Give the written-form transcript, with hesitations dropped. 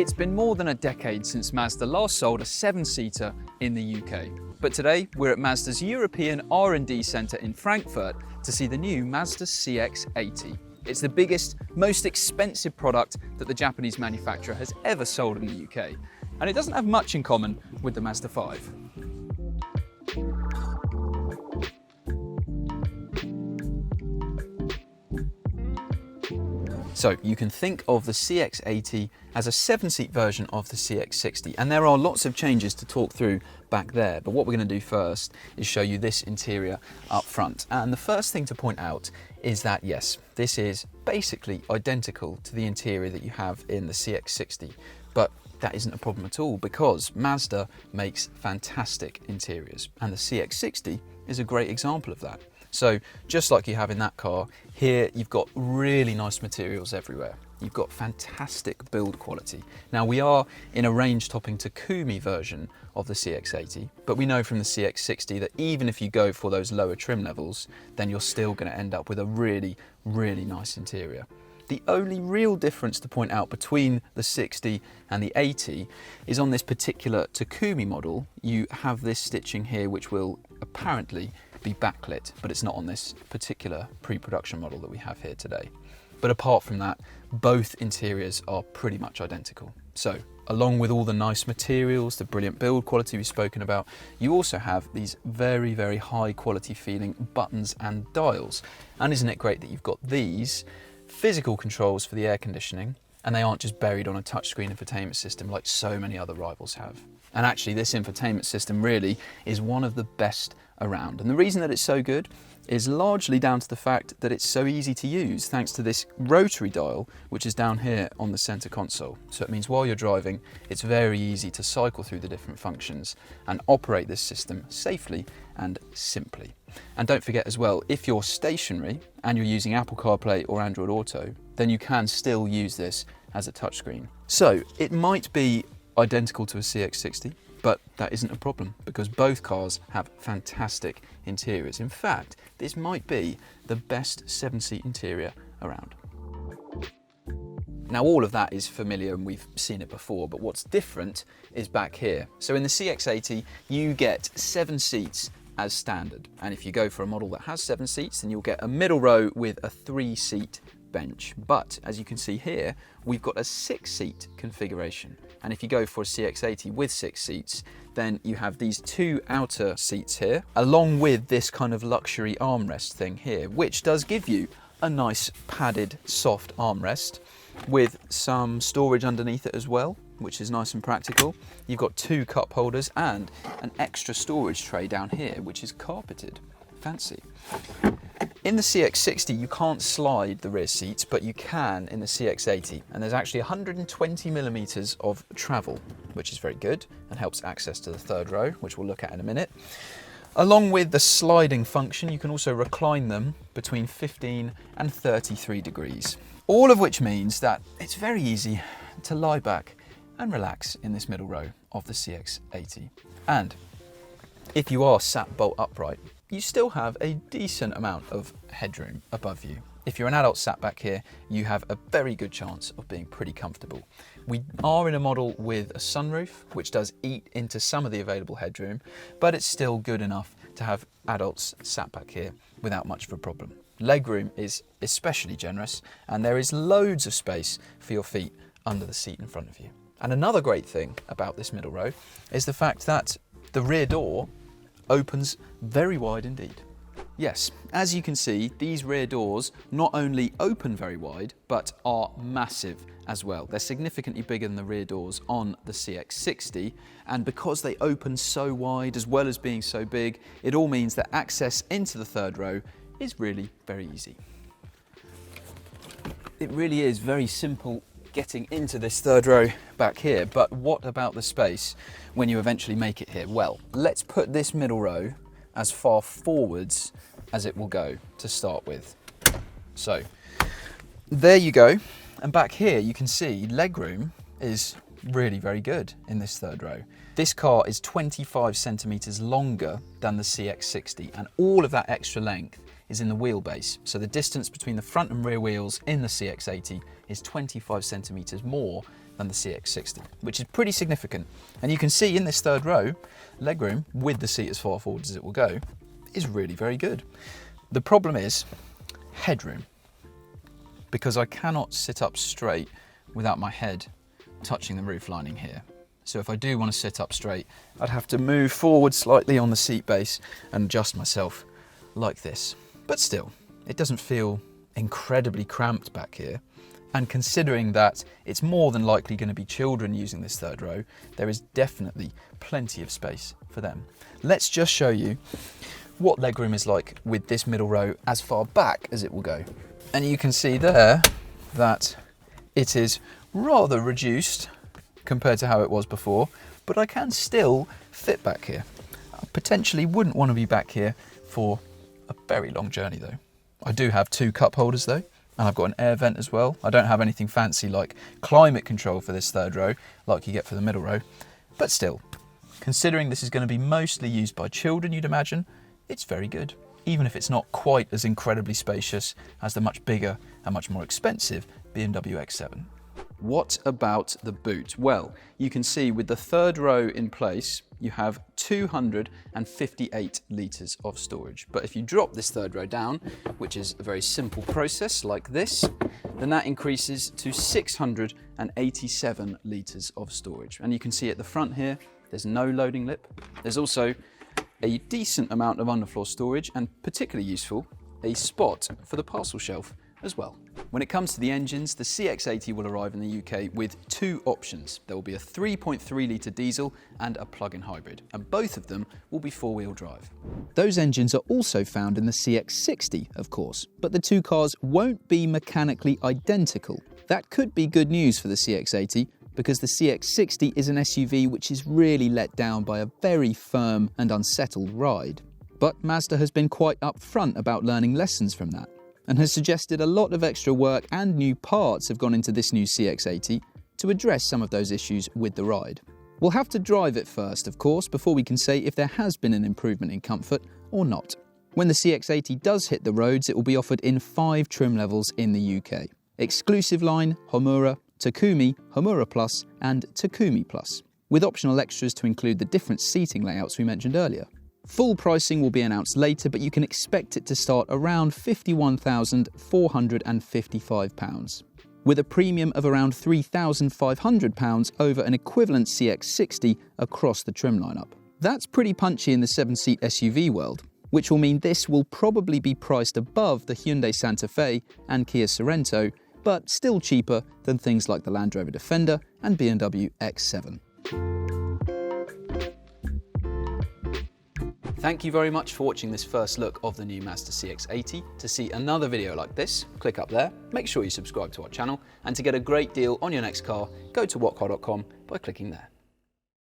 It's been more than a decade since Mazda last sold a 7-seater in the UK. But today we're at Mazda's European R&D Centre in Frankfurt to see the new Mazda CX-80. It's the biggest, most expensive product that the Japanese manufacturer has ever sold in the UK. And it doesn't have much in common with the Mazda 5. So you can think of the CX-80 as a 7-seat version of the CX-60, and there are lots of changes to talk through back there, but what we're going to do first is show you this interior up front. And the first thing to point out is that yes, this is basically identical to the interior that you have in the CX-60, but that isn't a problem at all because Mazda makes fantastic interiors, and the CX-60 is a great example of that. So just like you have in that car, here you've got really nice materials everywhere. You've got fantastic build quality. Now we are in a range-topping Takumi version of the CX-80, but we know from the CX-60 that even if you go for those lower trim levels, then you're still going to end up with a really, really nice interior. The only real difference to point out between the 60 and the 80 is on this particular Takumi model, you have this stitching here which will apparently be backlit, but it's not on this particular pre-production model that we have here today. But apart from that, both interiors are pretty much identical. So along with all the nice materials, the brilliant build quality we've spoken about, you also have these very, very high quality feeling buttons and dials. And isn't it great that you've got these physical controls for the air conditioning, and they aren't just buried on a touchscreen infotainment system like so many other rivals have. And actually this infotainment system really is one of the best around. And the reason that it's so good is largely down to the fact that it's so easy to use thanks to this rotary dial, which is down here on the center console. So it means while you're driving, it's very easy to cycle through the different functions and operate this system safely and simply. And don't forget as well, if you're stationary and you're using Apple CarPlay or Android Auto, then you can still use this as a touchscreen. So it might be identical to a CX-60, but that isn't a problem because both cars have fantastic interiors. In fact, this might be the best 7-seat interior around. Now all of that is familiar and we've seen it before, but what's different is back here. So in the CX-80, you get 7 seats as standard. And if you go for a model that has 7 seats, then you'll get a middle row with a 3-seat bench. But as you can see here, we've got a 6-seat configuration. And if you go for a CX-80 with 6 seats, then you have these 2 outer seats here, along with this kind of luxury armrest thing here, which does give you a nice padded soft armrest with some storage underneath it as well, which is nice and practical. You've got 2 cup holders and an extra storage tray down here, which is carpeted. Fancy. In the CX-60, you can't slide the rear seats, but you can in the CX-80. And there's actually 120 millimeters of travel, which is very good and helps access to the 3rd row, which we'll look at in a minute. Along with the sliding function, you can also recline them between 15 and 33 degrees. All of which means that it's very easy to lie back and relax in this middle row of the CX-80. And if you are sat bolt upright, you still have a decent amount of headroom above you. If you're an adult sat back here, you have a very good chance of being pretty comfortable. We are in a model with a sunroof, which does eat into some of the available headroom, but it's still good enough to have adults sat back here without much of a problem. Legroom is especially generous, and there is loads of space for your feet under the seat in front of you. And another great thing about this middle row is the fact that the rear door opens very wide indeed. Yes, as you can see, these rear doors not only open very wide, but are massive as well. They're significantly bigger than the rear doors on the CX-60, and because they open so wide as well as being so big, it all means that access into the 3rd row is really very easy. It really is very simple getting into this 3rd row back here, but what about the space when you eventually make it here? Well, let's put this middle row as far forwards as it will go to start with. So there you go, and back here you can see legroom is really very good in this 3rd row. This car is 25 centimeters longer than the CX-60, and all of that extra length is in the wheelbase. So the distance between the front and rear wheels in the CX-80 is 25 centimeters more than the CX-60, which is pretty significant. And you can see in this third row, legroom, with the seat as far forward as it will go, is really very good. The problem is headroom, because I cannot sit up straight without my head touching the roof lining here. So if I do want to sit up straight, I'd have to move forward slightly on the seat base and adjust myself like this. But still, it doesn't feel incredibly cramped back here. And considering that it's more than likely going to be children using this third row, there is definitely plenty of space for them. Let's just show you what legroom is like with this middle row as far back as it will go. And you can see there that it is rather reduced compared to how it was before, but I can still fit back here. I potentially wouldn't want to be back here for a very long journey though. I do have 2 cup holders though, and I've got an air vent as well. I don't have anything fancy like climate control for this third row, like you get for the middle row. But still, considering this is going to be mostly used by children, you'd imagine, it's very good. Even if it's not quite as incredibly spacious as the much bigger and much more expensive BMW X7. What about the boot? Well, you can see with the third row in place, you have 258 litres of storage. But if you drop this third row down, which is a very simple process like this, then that increases to 687 litres of storage. And you can see at the front here, there's no loading lip. There's also a decent amount of underfloor storage, and particularly useful, a spot for the parcel shelf as well. When it comes to the engines, the CX-80 will arrive in the UK with 2 options. There will be a 3.3 litre diesel and a plug-in hybrid, and both of them will be 4-wheel drive. Those engines are also found in the CX-60, of course, but the 2 cars won't be mechanically identical. That could be good news for the CX-80, because the CX-60 is an SUV which is really let down by a very firm and unsettled ride. But Mazda has been quite upfront about learning lessons from that, and has suggested a lot of extra work and new parts have gone into this new CX-80 to address some of those issues with the ride. We'll have to drive it first, of course, before we can say if there has been an improvement in comfort or not. When the CX-80 does hit the roads, it will be offered in 5 trim levels in the UK. Exclusive line, Homura, Takumi, Homura Plus and Takumi Plus, with optional extras to include the different seating layouts we mentioned earlier. Full pricing will be announced later, but you can expect it to start around £51,455, with a premium of around £3,500 over an equivalent CX-60 across the trim lineup. That's pretty punchy in the 7-seat SUV world, which will mean this will probably be priced above the Hyundai Santa Fe and Kia Sorento, but still cheaper than things like the Land Rover Defender and BMW X7. Thank you very much for watching this first look of the new Mazda CX-80. To see another video like this, click up there, make sure you subscribe to our channel, and to get a great deal on your next car, go to whatcar.com by clicking there.